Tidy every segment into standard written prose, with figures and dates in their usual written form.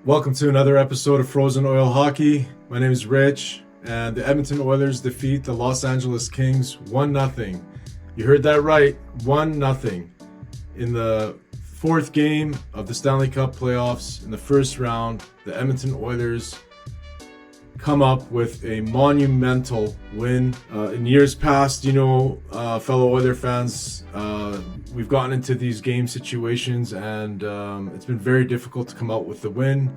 Welcome to another episode of Frozen Oil Hockey. My name is Rich, and the Edmonton Oilers defeat the Los Angeles Kings 1-0. You heard that right, 1-0. In the fourth game of the Stanley Cup playoffs, in the first round, the Edmonton Oilers come up with a monumental win. In years past, fellow Oiler fans, we've gotten into these game situations and it's been very difficult to come out with the win.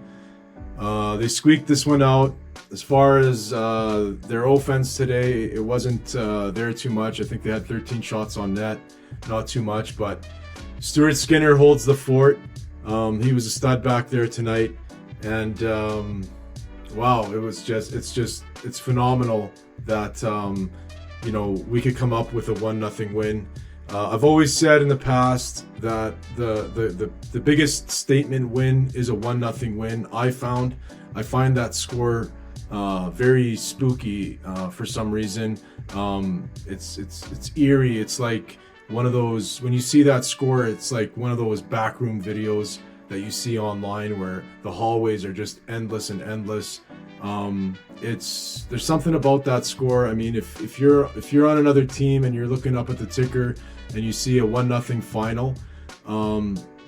They squeaked this one out. As far as their offense today, it wasn't there too much. I think they had 13 shots on net, not too much, but Stuart Skinner holds the fort. He was a stud back there tonight, and wow, it's phenomenal that we could come up with a 1-0 win. I've always said in the past that the biggest statement win is a 1-0 win. I find that score very spooky for some reason. It's eerie. It's like one of those, when you see that score, it's like one of those backroom videos that you see online where the hallways are just endless and endless. There's something about that score. I mean, if you're on another team and you're looking up at the ticker and you see a 1-0 final,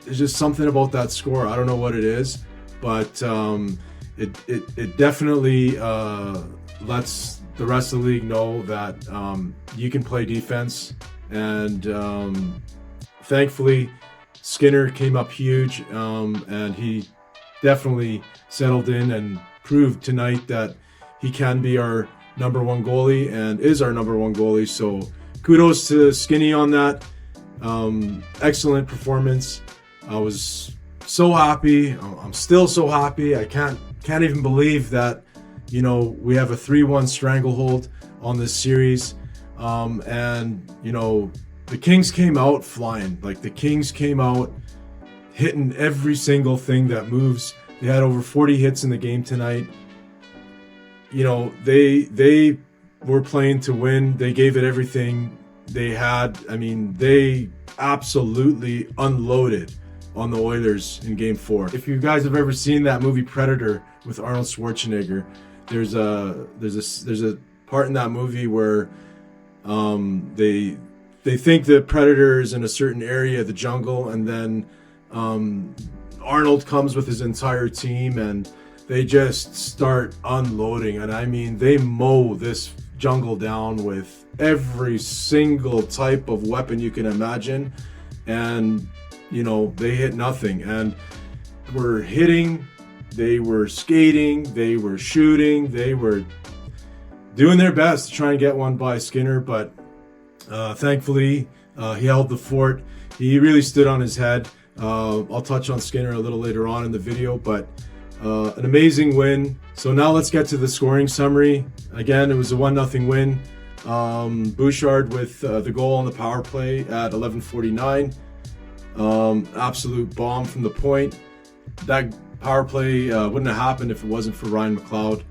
there's just something about that score. I don't know what it is, but it definitely lets the rest of the league know that you can play defense. And thankfully, Skinner came up huge, and he definitely settled in and proved tonight that he can be our number one goalie and is our number one goalie. So kudos to Skinny on that. Excellent performance. I was so happy. I'm still so happy. I can't even believe that we have a 3-1 stranglehold on this series. The Kings came out flying. Like, the Kings came out hitting every single thing that moves. They had over 40 hits in the game tonight. They were playing to win. They gave it everything they had. I mean, they absolutely unloaded on the Oilers in Game 4. If you guys have ever seen that movie Predator with Arnold Schwarzenegger, there's a part in that movie where they think the predator is in a certain area of the jungle, and then Arnold comes with his entire team and they just start unloading. And I mean, they mow this jungle down with every single type of weapon you can imagine, and they hit nothing. And were hitting, they were skating, they were shooting, they were doing their best to try and get one by Skinner, but thankfully he held the fort. He really stood on his head. I'll touch on Skinner a little later on in the video, but an amazing win. So now let's get to the scoring summary. Again, it was a 1-0 win. Bouchard with the goal on the power play at 11:49. Absolute bomb from the point. That power play wouldn't have happened if it wasn't for Ryan McLeod.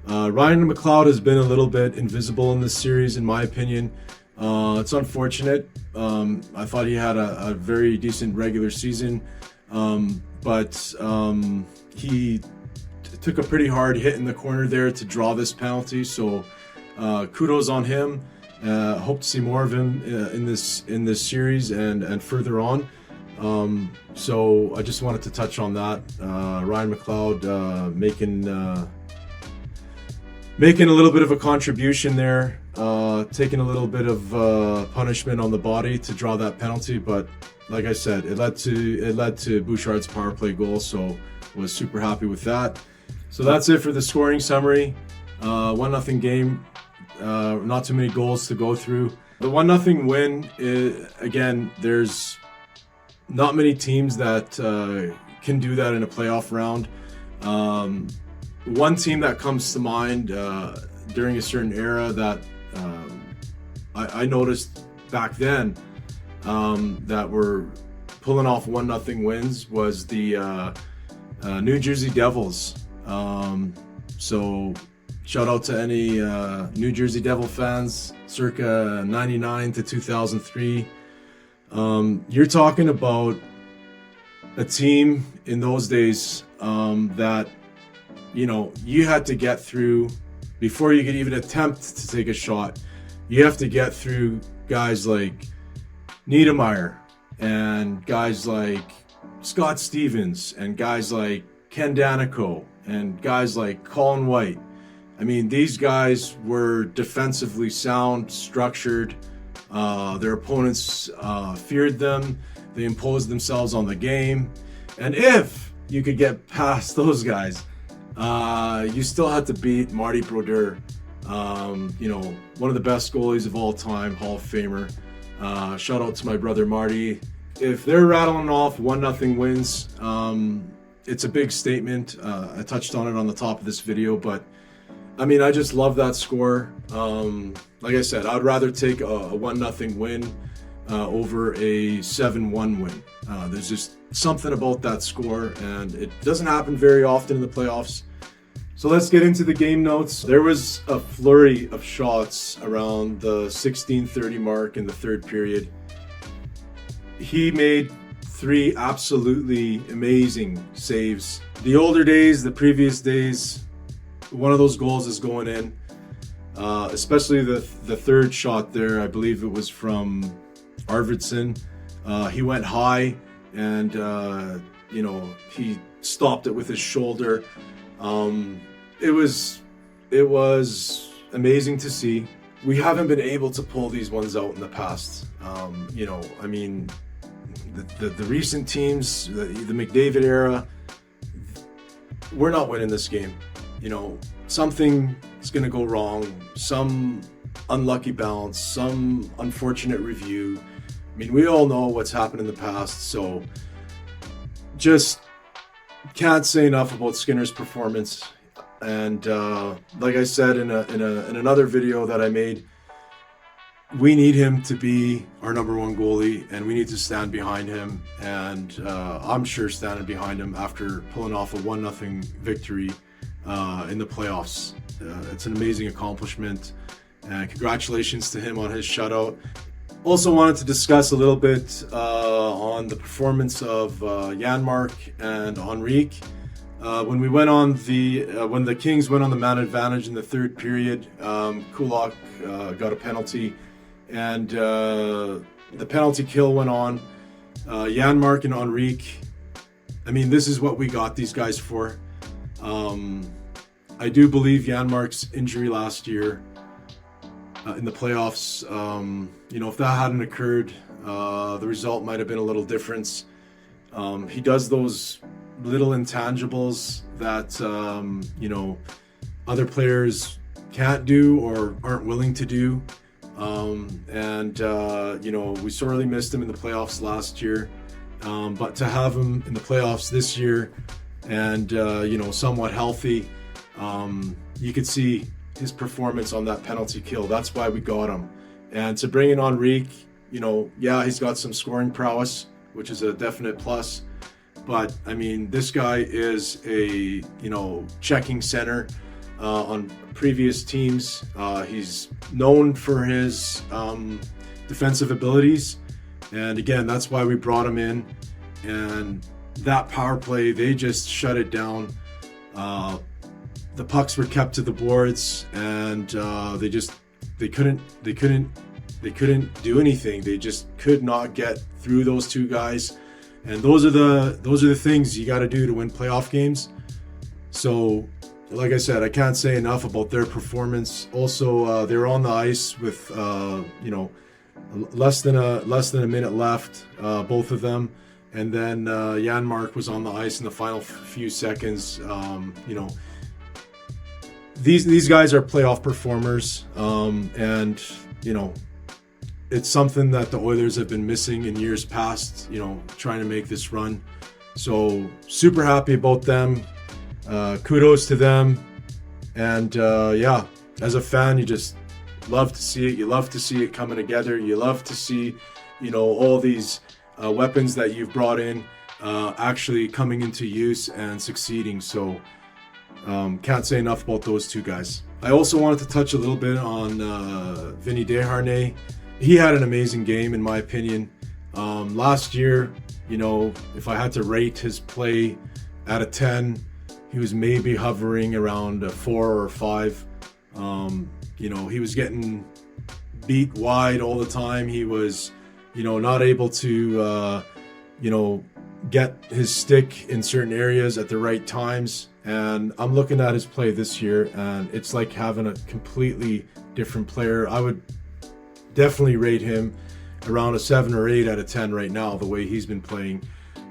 Ryan McLeod has been a little bit invisible in this series, in my opinion. It's unfortunate. I thought he had a very decent regular season, but he took a pretty hard hit in the corner there to draw this penalty. So kudos on him. Hope to see more of him in this series and further on. So I just wanted to touch on that. Ryan McLeod making a little bit of a contribution there, taking a little bit of punishment on the body to draw that penalty, but like I said, it led to Bouchard's power play goal, so was super happy with that. So that's it for the scoring summary. 1-0 game, not too many goals to go through. The 1-0 win again, there's not many teams that can do that in a playoff round. One team that comes to mind during a certain era that I noticed back then that were pulling off 1-0 wins was the New Jersey Devils. So shout out to any New Jersey Devil fans circa 99 to 2003. You're talking about a team in those days that, you had to get through before you could even attempt to take a shot. You have to get through guys like Niedermeyer and guys like Scott Stevens and guys like Ken Danico and guys like Colin White. I mean, these guys were defensively sound, structured. Their opponents feared them. They imposed themselves on the game. And if you could get past those guys, you still had to beat Marty Brodeur, one of the best goalies of all time, Hall of Famer. Shout out to my brother Marty. If they're rattling off 1-0 wins, it's a big statement. I touched on it on the top of this video, but I mean, I just love that score. Like I said, I'd rather take a 1-0 win over a 7-1 win. There's just something about that score, and it doesn't happen very often in the playoffs. So let's get into the game notes. There was a flurry of shots around the 16:30 mark in the third period. He made 3 absolutely amazing saves. The older days, the previous days, one of those goals is going in. Especially the third shot there, I believe it was from Arvidsson. He went high and, he stopped it with his shoulder. It was amazing to see. We haven't been able to pull these ones out in the past. I mean, the recent teams, the McDavid era, we're not winning this game. Something is going to go wrong, some unlucky bounce, some unfortunate review. I mean, we all know what's happened in the past, so just can't say enough about Skinner's performance. And like I said in another video that I made, we need him to be our number 1 goalie, and we need to stand behind him. And I'm sure standing behind him after pulling off a 1-0 victory in the playoffs. It's an amazing accomplishment, and congratulations to him on his shutout. Also wanted to discuss a little bit on the performance of Janmark and Henrique. When the Kings went on the man advantage in the third period, Kulak got a penalty, and the penalty kill went on. Janmark and Henrique, I mean, this is what we got these guys for. I do believe Janmark's injury last year in the playoffs, if that hadn't occurred, the result might have been a little different. He does those little intangibles that, other players can't do or aren't willing to do. We sorely missed him in the playoffs last year. But to have him in the playoffs this year and, somewhat healthy, you could see his performance on that penalty kill. That's why we got him. And to bring in Henrique, he's got some scoring prowess, which is a definite plus. But, I mean, this guy is a, checking center on previous teams. He's known for his defensive abilities. And, again, that's why we brought him in. And that power play, they just shut it down. The pucks were kept to the boards, and they couldn't do anything. They just could not get through those two guys, and those are the things you got to do to win playoff games. So, like I said, I can't say enough about their performance. Also, they were on the ice with less than a minute left, both of them, and then Janmark was on the ice in the final few seconds. These guys are playoff performers, and it's something that the Oilers have been missing in years past, trying to make this run. So super happy about them. Kudos to them. And as a fan, you just love to see it. You love to see it coming together. You love to see, all these weapons that you've brought in actually coming into use and succeeding. So can't say enough about those two guys. I also wanted to touch a little bit on Vinny Desharnais. He had an amazing game, in my opinion. Last year, if I had to rate his play out of 10, he was maybe hovering around a 4 or 5. You know, he was getting beat wide all the time. He was, you know, not able to, you know, get his stick in certain areas at the right times. And I'm looking at his play this year, and it's like having a completely different player. I would definitely rate him around a 7 or 8 out of 10 right now, the way he's been playing.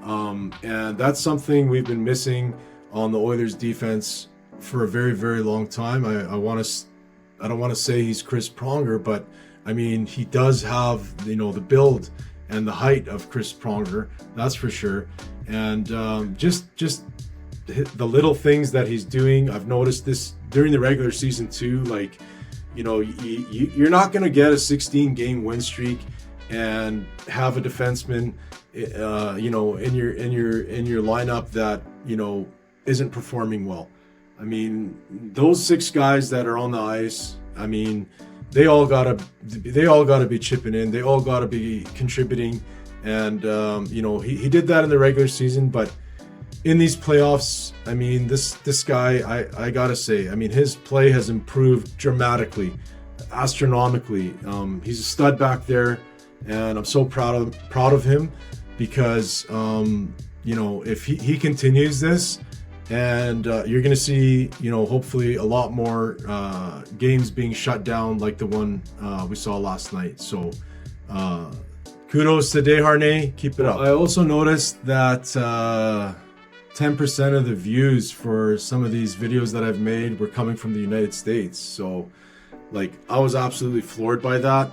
And that's something we've been missing on the Oilers defense for a very, very long time. I don't want to say he's Chris Pronger, but I mean, he does have, you know, the build and the height of Chris Pronger, that's for sure. And just the little things that he's doing, I've noticed this during the regular season too. Like, you know, you're not going to get a 16-game win streak and have a defenseman, you know, in your lineup that, you know, isn't performing well. I mean, those 6 guys that are on the ice, I mean, they all gotta be chipping in. They all gotta be contributing. And you know, he did that in the regular season, but in these playoffs, I mean, this guy, I gotta say, I mean, his play has improved dramatically, astronomically. He's a stud back there, and I'm so proud of him, because you know, if he continues this, and you're going to see, you know, hopefully a lot more games being shut down like the one we saw last night. So kudos to Desharnais. Keep it up. I also noticed that 10% of the views for some of these videos that I've made were coming from the United States. So, like, I was absolutely floored by that.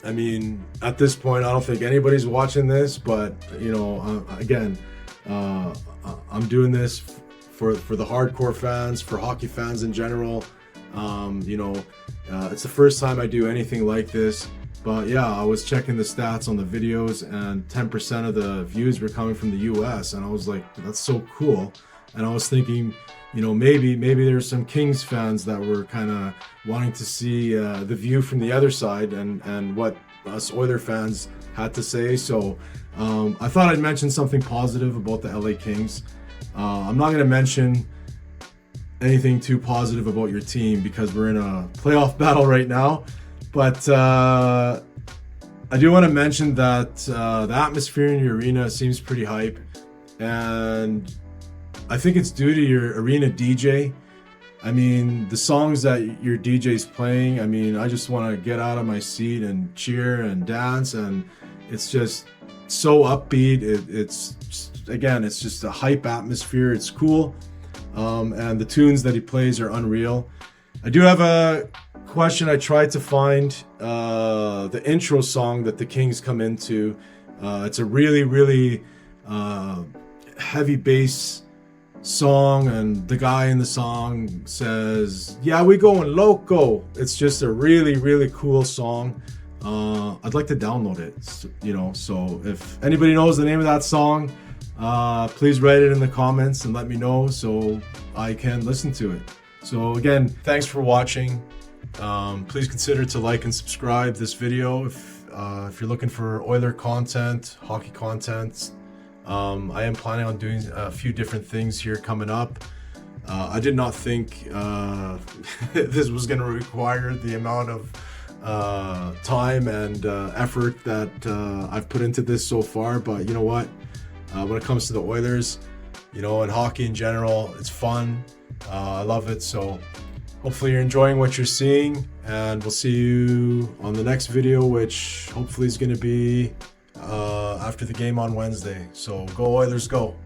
I mean, at this point, I don't think anybody's watching this, but, you know, again, I'm doing this for the hardcore fans, for hockey fans in general. You know, it's the first time I do anything like this. But yeah, I was checking the stats on the videos, and 10% of the views were coming from the US, and I was like, that's so cool. And I was thinking, you know, maybe there's some Kings fans that were kind of wanting to see the view from the other side, and what us Oiler fans had to say. So I thought I'd mention something positive about the LA Kings. I'm not going to mention anything too positive about your team because we're in a playoff battle right now. But I do want to mention that the atmosphere in your arena seems pretty hype. And I think it's due to your arena DJ. I mean, the songs that your DJ's playing, I mean, I just want to get out of my seat and cheer and dance. And it's just so upbeat. It's just a hype atmosphere. It's cool. And the tunes that he plays are unreal. I do have a question. I tried to find the intro song that the Kings come into. It's a really, really heavy bass song, and the guy in the song says, "Yeah, we going loco." It's just a really, really cool song. I'd like to download it, you know, so if anybody knows the name of that song, please write it in the comments and let me know so I can listen to it. So again, thanks for watching. Please consider to like and subscribe this video if you're looking for Oiler content, hockey content. I am planning on doing a few different things here coming up. I did not think this was going to require the amount of time and effort that I've put into this so far, but you know what? When it comes to the Oilers, you know, and hockey in general, it's fun. I love it. So hopefully you're enjoying what you're seeing, and we'll see you on the next video, which hopefully is going to be after the game on Wednesday. So go Oilers, go.